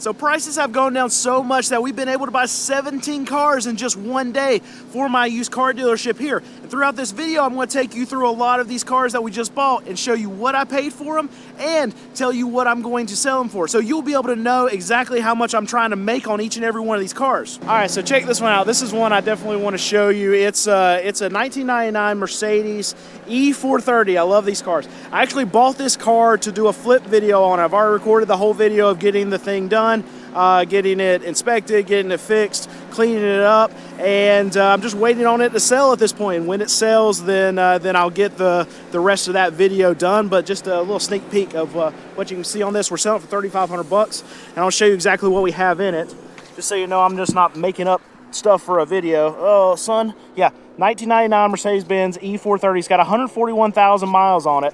So prices have gone down so much that we've been able to buy 17 cars in just one day for my used car dealership here. And throughout this video, I'm going to take you through a lot of these cars that we just bought and show you what I paid for them and tell you what I'm going to sell them for. So you'll be able to know exactly how much I'm trying to make on each and every one of these cars. All right, so check this one out. This is one I definitely want to show you. It's a 1999 Mercedes E430. I love these cars. I actually bought this car to do a flip video on. I've already recorded the whole video of getting the thing done. Getting it inspected, getting it fixed, cleaning it up, and I'm just waiting on it to sell at this point. And when it sells, then I'll get the rest of that video done. But just a little sneak peek of what you can see on this. We're selling it for 3,500 bucks, and I'll show you exactly what we have in it, just so you know I'm just not making up stuff for a video. Oh, son, yeah, 1999 Mercedes-Benz E430. It's got 141,000 miles on it.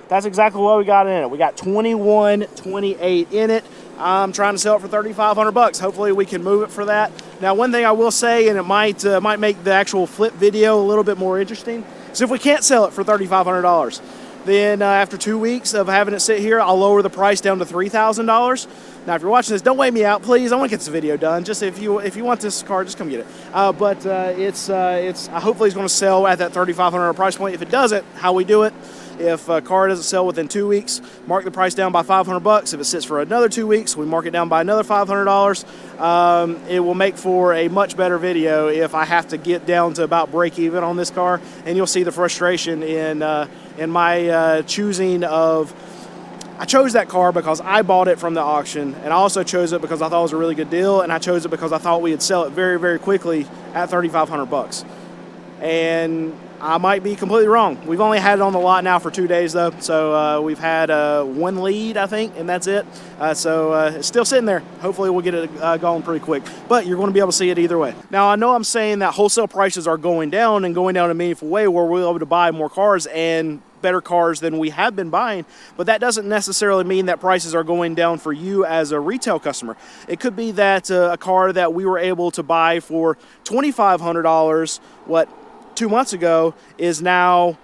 That's exactly what we got in it. We got 2128 in it. I'm trying to sell it for 3,500 bucks. Hopefully we can move it for that. Now, one thing I will say, and it might make the actual flip video a little bit more interesting, is if we can't sell it for $3,500, then after 2 weeks of having it sit here, I'll lower the price down to $3,000. Now, if you're watching this, don't wait me out, please. I want to get this video done. Just if you want this car, just come get it. But hopefully it's going to sell at that $3,500 price point. If it doesn't, how we do it? If a car doesn't sell within 2 weeks, mark the price down by 500 bucks. If it sits for another 2 weeks, we mark it down by another $500. It will make for a much better video if I have to get down to about break even on this car, and you'll see the frustration in my choosing of. I chose that car because I bought it from the auction, and I also chose it because I thought it was a really good deal, and I chose it because I thought we would sell it very, very quickly at 3,500 bucks. And I might be completely wrong. We've only had it on the lot now for 2 days, though, so we've had one lead, I think, and that's it. So it's still sitting there. Hopefully we'll get it going pretty quick, but you're going to be able to see it either way. Now, I know I'm saying that wholesale prices are going down and going down in a meaningful way where we're able to buy more cars and better cars than we have been buying, but that doesn't necessarily mean that prices are going down for you as a retail customer. It could be that a car that we were able to buy for $2,500, 2 months ago, is now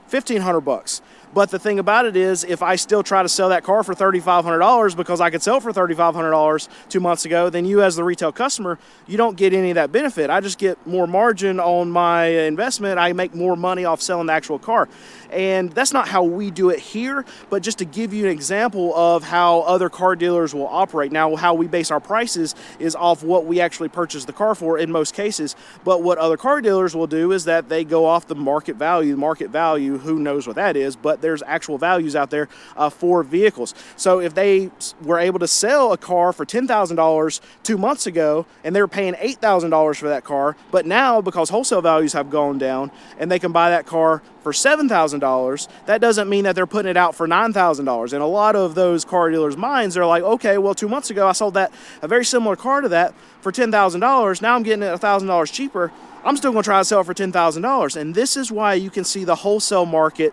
1,500 bucks. But the thing about it is, if I still try to sell that car for $3,500 because I could sell it for $3,500 2 months ago, then you as the retail customer, you don't get any of that benefit. I just get more margin on my investment. I make more money off selling the actual car. And that's not how we do it here, but just to give you an example of how other car dealers will operate. Now, how we base our prices is off what we actually purchase the car for in most cases. But what other car dealers will do is that they go off the market value. Market value, who knows what that is, but there's actual values out there for vehicles. So if they were able to sell a car for $10,000 2 months ago and they were paying $8,000 for that car, but now because wholesale values have gone down and they can buy that car for $7,000, that doesn't mean that they're putting it out for $9,000. And a lot of those car dealers' minds are like, okay, well, 2 months ago I sold a very similar car to that for $10,000. Now I'm getting it $1,000 cheaper. I'm still going to try to sell it for $10,000. And this is why you can see the wholesale market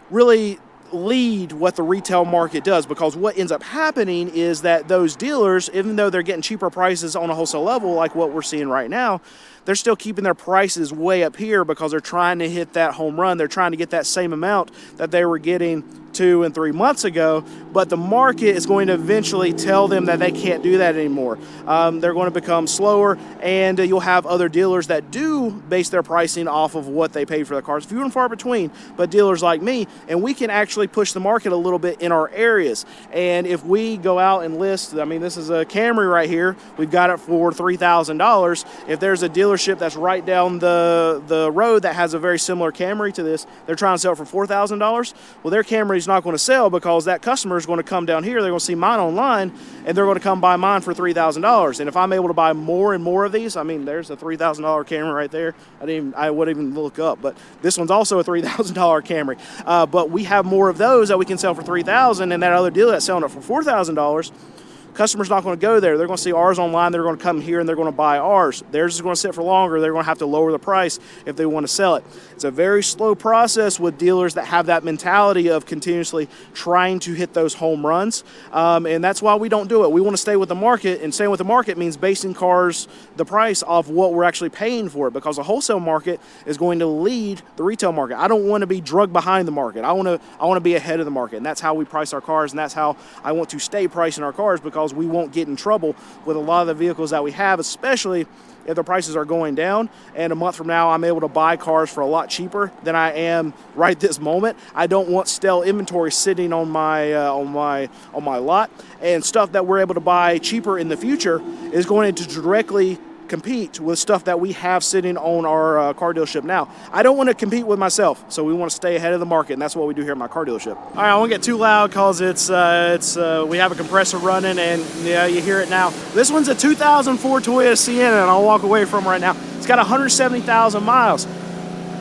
really lead what the retail market does, because what ends up happening is that those dealers, even though they're getting cheaper prices on a wholesale level like what we're seeing right now, they're still keeping their prices way up here because they're trying to hit that home run. They're trying to get that same amount that they were getting 2 and 3 months ago, but the market is going to eventually tell them that they can't do that anymore. They're going to become slower, and you'll have other dealers that do base their pricing off of what they pay for the cars. Few and far between, but dealers like me, and we can actually push the market a little bit in our areas. And if we go out and list, I mean, this is a Camry right here. We've got it for $3,000. If there's a dealership that's right down the road that has a very similar Camry to this, they're trying to sell it for $4,000. Well, their Camry's not going to sell because that customer is going to come down here. They're going to see mine online, and they're going to come buy mine for $3,000. And if I'm able to buy more and more of these, I mean, there's a $3,000 Camry right there. I wouldn't even look up, but this one's also a $3,000 Camry. But we have more of those that we can sell for $3,000, and that other dealer that's selling it for $4,000. Customer's not going to go there. They're going to see ours online. They're going to come here and they're going to buy ours. Theirs is going to sit for longer. They're going to have to lower the price if they want to sell it. It's a very slow process with dealers that have that mentality of continuously trying to hit those home runs. And that's why we don't do it. We want to stay with the market, and staying with the market means basing cars, the price, off what we're actually paying for it, because the wholesale market is going to lead the retail market. I don't want to be drugged behind the market. I want to be ahead of the market, and that's how we price our cars, and that's how I want to stay pricing our cars, because because we won't get in trouble with a lot of the vehicles that we have, especially if the prices are going down. And a month from now, I'm able to buy cars for a lot cheaper than I am right this moment. I don't want stale inventory sitting on my lot, and stuff that we're able to buy cheaper in the future is going to directly compete with stuff that we have sitting on our car dealership now. I don't want to compete with myself, so we want to stay ahead of the market, and that's what we do here at my car dealership. All right, I won't get too loud because we have a compressor running, and yeah, you hear it now. This one's a 2004 Toyota Sienna, and I'll walk away from right now. It's got 170,000 miles.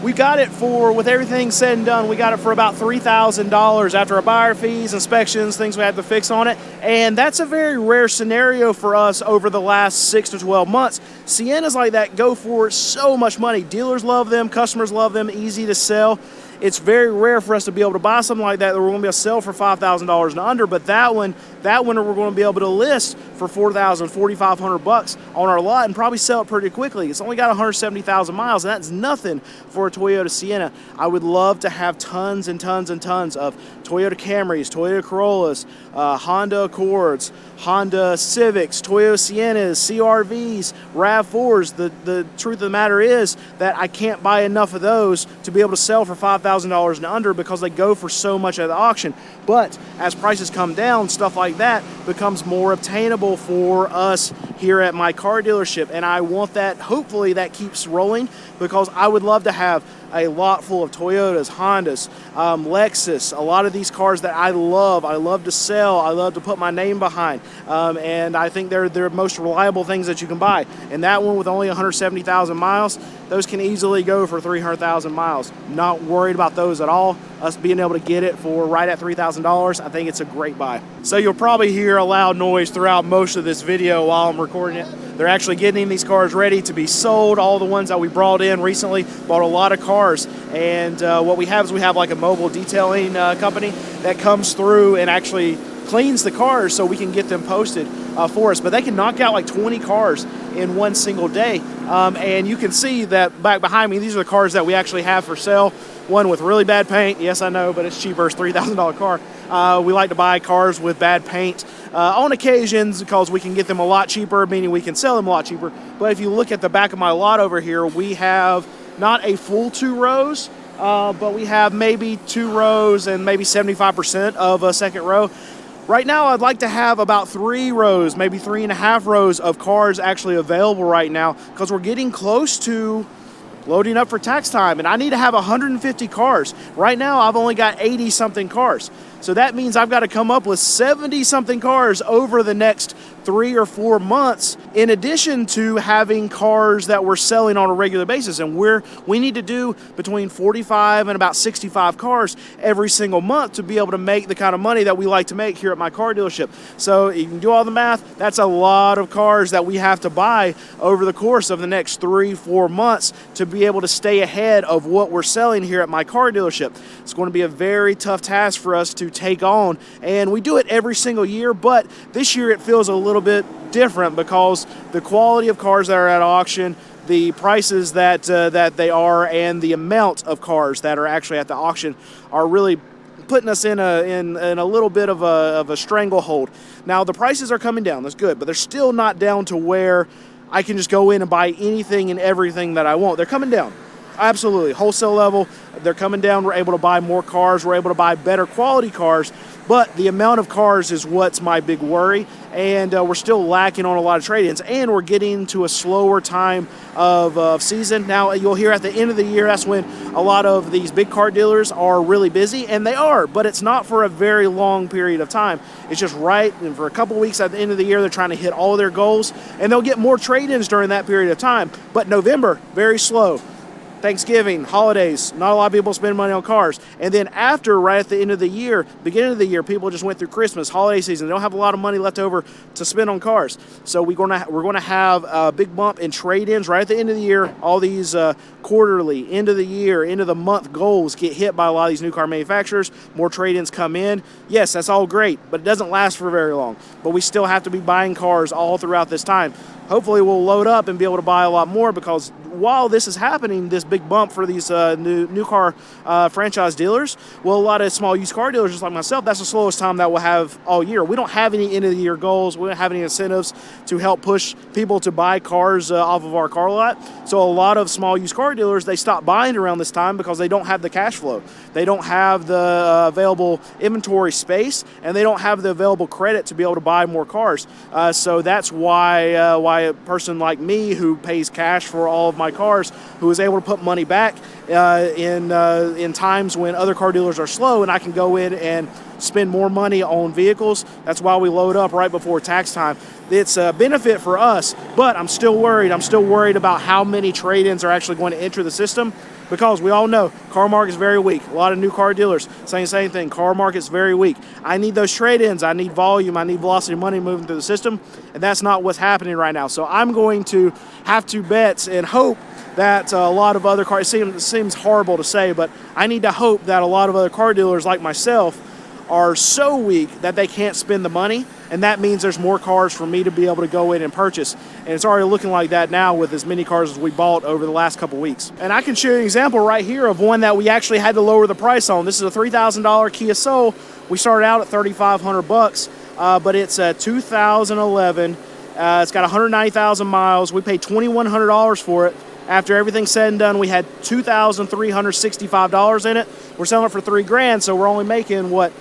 We got it for, with everything said and done, we got it for about $3,000 after our buyer fees, inspections, things we had to fix on it. And that's a very rare scenario for us over the last 6 to 12 months. Siennas like that go for so much money. Dealers love them, customers love them, easy to sell. It's very rare for us to be able to buy something like that we're going to be able to sell for $5,000 and under, but that one we're going to be able to list for $4,000, $4,500 on our lot and probably sell it pretty quickly. It's only got 170,000 miles, and that's nothing for a Toyota Sienna. I would love to have tons and tons and tons of Toyota Camrys, Toyota Corollas, Honda Accords, Honda Civics, Toyota Siennas, CR-Vs, RAV4s. The truth of the matter is that I can't buy enough of those to be able to sell for $5,000 and under because they go for so much at the auction. But as prices come down, stuff like that becomes more obtainable for us here at my car dealership, and I want that, hopefully that keeps rolling, because I would love to have a lot full of Toyotas, Hondas, Lexus, a lot of these cars that I love to sell, I love to put my name behind, and I think they're the most reliable things that you can buy. And that one with only 170,000 miles, those can easily go for 300,000 miles. Not worried about those at all. Us being able to get it for right at $3,000, I think it's a great buy. So you'll probably hear a loud noise throughout most of this video while I'm recording it. They're actually getting these cars ready to be sold. All the ones that we brought in recently, bought a lot of cars. And what we have is we have like a mobile detailing company that comes through and actually cleans the cars so we can get them posted for us. But they can knock out like 20 cars in one single day. And you can see that back behind me, these are the cars that we actually have for sale. One with really bad paint. Yes, I know, but it's cheaper. It's a $3,000 car. We like to buy cars with bad paint on occasions because we can get them a lot cheaper, meaning we can sell them a lot cheaper. But if you look at the back of my lot over here, we have not a full 2 rows, but we have maybe 2 rows and maybe 75% of a second row. Right now, I'd like to have about 3 rows, maybe 3.5 rows of cars actually available right now, because we're getting close to loading up for tax time, and I need to have 150 cars. Right now, I've only got 80-something cars. So that means I've got to come up with 70-something cars over the next 3 or 4 months, in addition to having cars that we're selling on a regular basis. And we need to do between 45 and about 65 cars every single month to be able to make the kind of money that we like to make here at my car dealership. So you can do all the math. That's a lot of cars that we have to buy over the course of the next 3-4 months to be able to stay ahead of what we're selling here at my car dealership. It's going to be a very tough task for us to take on, and we do it every single year, but this year it feels a little bit different because the quality of cars that are at auction, the prices that they are, and the amount of cars that are actually at the auction are really putting us in a little bit of a stranglehold. Now the prices are coming down, that's good, but they're still not down to where I can just go in and buy anything and everything that I want. They're coming down. Absolutely. Wholesale level, they're coming down. We're able to buy more cars. We're able to buy better quality cars. But the amount of cars is what's my big worry. And we're still lacking on a lot of trade-ins. And we're getting to a slower time of season. Now, you'll hear at the end of the year, that's when a lot of these big car dealers are really busy. And they are. But it's not for a very long period of time. It's just right. And for a couple weeks at the end of the year, they're trying to hit all their goals. And they'll get more trade-ins during that period of time. But November, very slow. Thanksgiving, holidays, not a lot of people spend money on cars. And then after, right at the end of the year, beginning of the year, people just went through Christmas, holiday season. They don't have a lot of money left over to spend on cars. So we're going to have a big bump in trade-ins right at the end of the year. All these quarterly, end of the year, end of the month goals get hit by a lot of these new car manufacturers. More trade-ins come in. Yes, that's all great, but it doesn't last for very long. But we still have to be buying cars all throughout this time. Hopefully we'll load up and be able to buy a lot more, because while this is happening, this big bump for these new car franchise dealers, well, a lot of small used car dealers just like myself, that's the slowest time that we'll have all year. We don't have any end of the year goals. We don't have any incentives to help push people to buy cars off of our car lot. So a lot of small used car dealers, they stop buying around this time because they don't have the cash flow. They don't have the available inventory space, and they don't have the available credit to be able to buy more cars. So that's why a person like me, who pays cash for all of my cars, who is able to put money back in times when other car dealers are slow, and I can go in and spend more money on vehicles. That's why we load up right before tax time. It's a benefit for us, but I'm still worried. I'm still worried about how many trade-ins are actually going to enter the system, because we all know car market is very weak. A lot of new car dealers saying the same thing. Car market is very weak. I need those trade-ins. I need volume. I need velocity of money moving through the system, and that's not what's happening right now. So I'm going to have to bet and hope that a lot of other cars, it seems horrible to say, but I need to hope that a lot of other car dealers like myself are so weak that they can't spend the money, and that means there's more cars for me to be able to go in and purchase. And it's already looking like that now with as many cars as we bought over the last couple weeks. And I can show you an example right here of one that we actually had to lower the price on. This is a $3,000 Kia Soul. We started out at $3,500, but it's a 2011. It's got 190,000 miles. We paid $2,100 for it. After everything's said and done, we had $2,365 in it. We're selling it for $3,000, so we're only making what,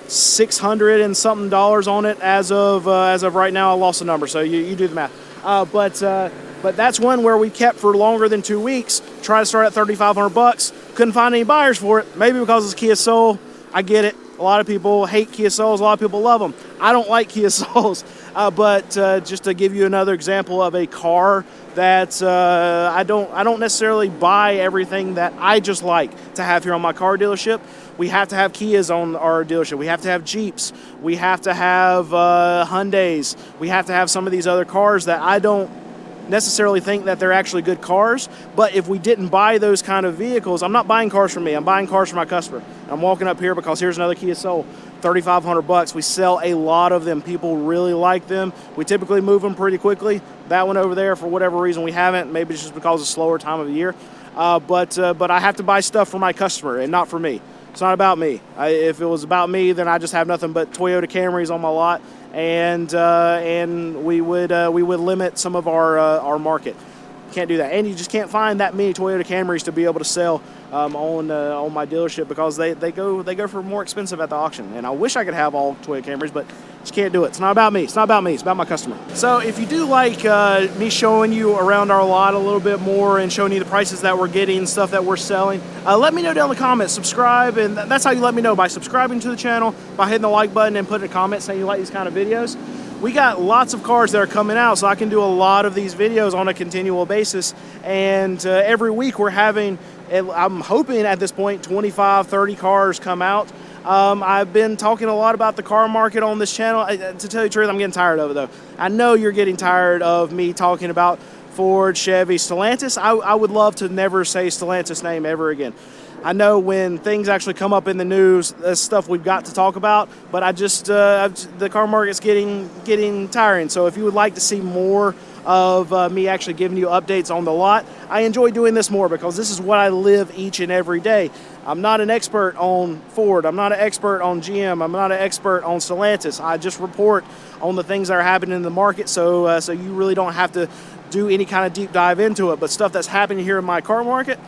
$600 and something on it as of right now. I lost the number, so you do the math. But that's one where we kept for longer than 2 weeks. Tried to start at $3,500. Couldn't find any buyers for it. Maybe because it's Kia Soul. I get it. A lot of people hate Kia Souls. A lot of people love them. I don't like Kia Souls. But just to give you another example of a car that I don't necessarily buy everything that I just like to have here on my car dealership. We have to have Kias on our dealership. We have to have Jeeps. We have to have Hyundais. We have to have some of these other cars that I don't necessarily think that they're actually good cars. But if we didn't buy those kind of vehicles, I'm not buying cars for me. I'm buying cars for my customer. I'm walking up here because here's another Kia Soul, $3,500. We sell a lot of them. People really like them. We typically move them pretty quickly. That one over there, for whatever reason, we haven't. Maybe it's just because it's a slower time of the year. But I have to buy stuff for my customer and not for me. It's not about me. If it was about me, then I just have nothing but Toyota Camrys on my lot, and we would limit some of our market. Can't do that, and you just can't find that many Toyota Camrys to be able to sell on my dealership, because they go for more expensive at the auction. And I wish I could have all Toyota Camrys, but just can't do it. It's not about me. It's not about me. It's about my customer. So if you do like me showing you around our lot a little bit more and showing you the prices that we're getting, stuff that we're selling, let me know down in the comments. Subscribe, and that's how you let me know, by subscribing to the channel, by hitting the like button and putting a comment saying you like these kind of videos. We got lots of cars that are coming out, so I can do a lot of these videos on a continual basis. And every week we're having, I'm hoping at this point, 25, 30 cars come out. I've been talking a lot about the car market on this channel. To tell you the truth, I'm getting tired of it, though. I know you're getting tired of me talking about Ford, Chevy, Stellantis. I would love to never say Stellantis' name ever again. I know when things actually come up in the news, that's stuff we've got to talk about, but the car market's getting tiring. So if you would like to see more of me actually giving you updates on the lot, I enjoy doing this more because this is what I live each and every day. I'm not an expert on Ford. I'm not an expert on GM. I'm not an expert on Stellantis. I just report on the things that are happening in the market, so you really don't have to do any kind of deep dive into it. But stuff that's happening here in my car market,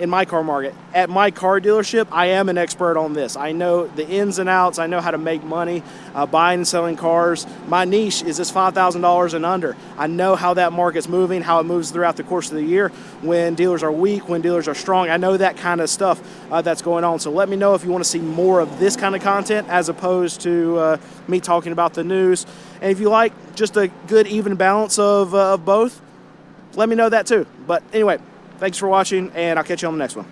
at my car dealership, I am an expert on this. I know the ins and outs. I know how to make money buying and selling cars. My niche is this $5,000 and under. I know how that market's moving, how it moves throughout the course of the year, when dealers are weak, when dealers are strong. I know that kind of stuff that's going on. So let me know if you want to see more of this kind of content as opposed to me talking about the news. And if you like just a good even balance of both, let me know that too. But anyway, thanks for watching, and I'll catch you on the next one.